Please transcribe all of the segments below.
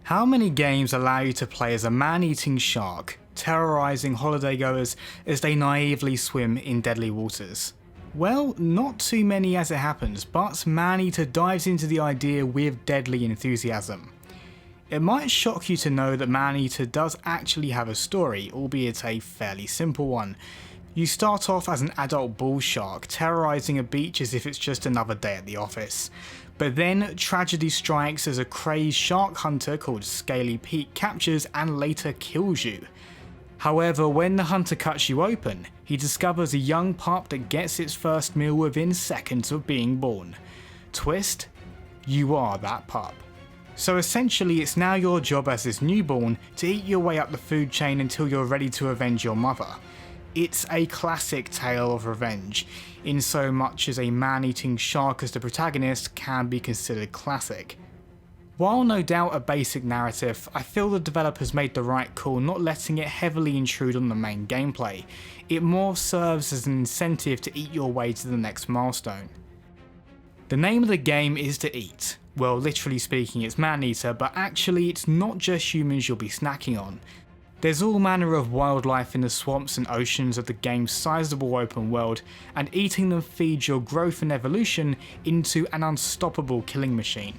How many games allow you to play as a man-eating shark, terrorizing holidaygoers as they naively swim in deadly waters? Well, not too many as it happens, but Maneater dives into the idea with deadly enthusiasm. It might shock you to know that Maneater does actually have a story, albeit a fairly simple one. You start off as an adult bull shark, terrorizing a beach as if it's just another day at the office. But then tragedy strikes as a crazed shark hunter called Scaly Pete captures and later kills you. However, when the hunter cuts you open, he discovers a young pup that gets its first meal within seconds of being born. Twist: you are that pup. So essentially it's now your job as this newborn to eat your way up the food chain until you're ready to avenge your mother. It's a classic tale of revenge, in so much as a man-eating shark as the protagonist can be considered classic. While no doubt a basic narrative, I feel the developers made the right call not letting it heavily intrude on the main gameplay. It more serves as an incentive to eat your way to the next milestone. The name of the game is to eat. Well, literally speaking it's Maneater, but actually it's not just humans you'll be snacking on. There's all manner of wildlife in the swamps and oceans of the game's sizable open world, and eating them feeds your growth and evolution into an unstoppable killing machine.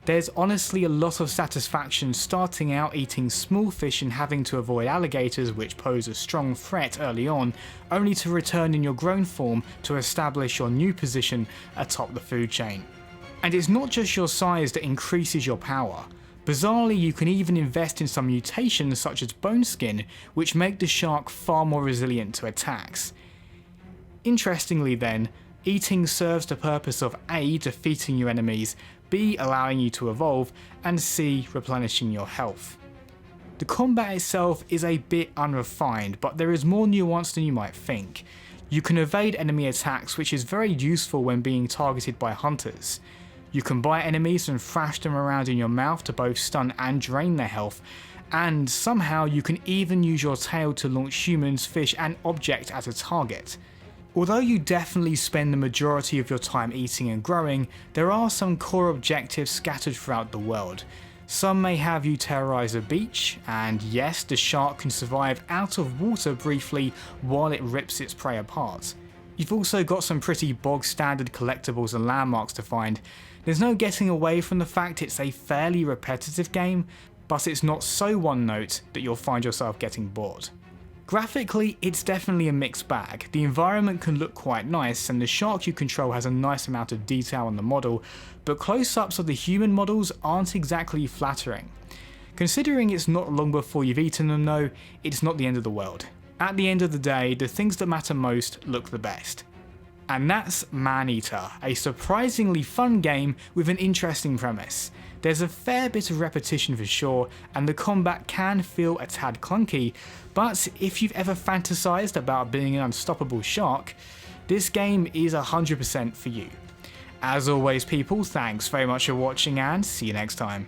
There's honestly a lot of satisfaction starting out eating small fish and having to avoid alligators, which pose a strong threat early on, only to return in your grown form to establish your new position atop the food chain. And it's not just your size that increases your power. Bizarrely, you can even invest in some mutations such as bone skin, which make the shark far more resilient to attacks. Interestingly then, eating serves the purpose of A, defeating your enemies, B, allowing you to evolve, and C, replenishing your health. The combat itself is a bit unrefined, but there is more nuance than you might think. You can evade enemy attacks, which is very useful when being targeted by hunters. You can bite enemies and thrash them around in your mouth to both stun and drain their health, and somehow you can even use your tail to launch humans, fish and objects at a target. Although you definitely spend the majority of your time eating and growing, there are some core objectives scattered throughout the world. Some may have you terrorize a beach, and yes, the shark can survive out of water briefly while it rips its prey apart. You've also got some pretty bog standard collectibles and landmarks to find. There's no getting away from the fact it's a fairly repetitive game, but it's not so one note that you'll find yourself getting bored. Graphically, it's definitely a mixed bag. The environment can look quite nice and the shark you control has a nice amount of detail on the model, but close-ups of the human models aren't exactly flattering. Considering it's not long before you've eaten them though, it's not the end of the world. At the end of the day, the things that matter most look the best. And that's Maneater, a surprisingly fun game with an interesting premise. There's a fair bit of repetition for sure, and the combat can feel a tad clunky, but if you've ever fantasized about being an unstoppable shark, this game is 100% for you. As always people, thanks very much for watching and see you next time.